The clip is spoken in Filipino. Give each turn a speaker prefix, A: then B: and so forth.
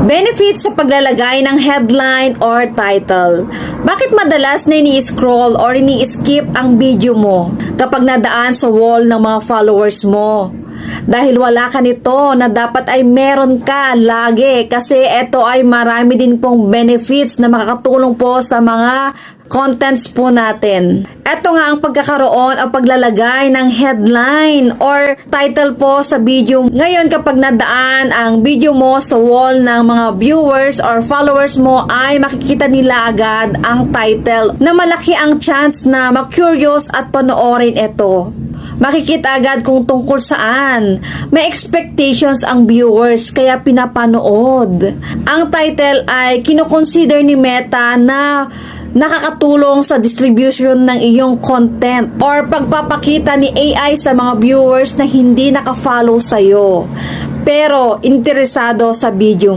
A: Benefits sa paglalagay ng headline or title. Bakit madalas na ini-scroll or ini-skip ang video mo kapag nadaan sa wall ng mga followers mo? Dahil wala ka nito na dapat ay meron ka lagi kasi ito ay marami din pong benefits na makakatulong po sa mga contents po natin. Ito nga ang pagkakaroon o paglalagay ng headline or title po sa video. Ngayon kapag nadaan ang video mo sa wall ng mga viewers or followers mo ay makikita nila agad ang title na malaki ang chance na ma-curious at panoorin ito. Makikita agad kung tungkol saan. May expectations ang viewers kaya pinapanood. Ang title ay kinoconsider ni Meta na nakakatulong sa distribution ng iyong content or pagpapakita ni AI sa mga viewers na hindi nakafollow sa'yo pero interesado sa video mo.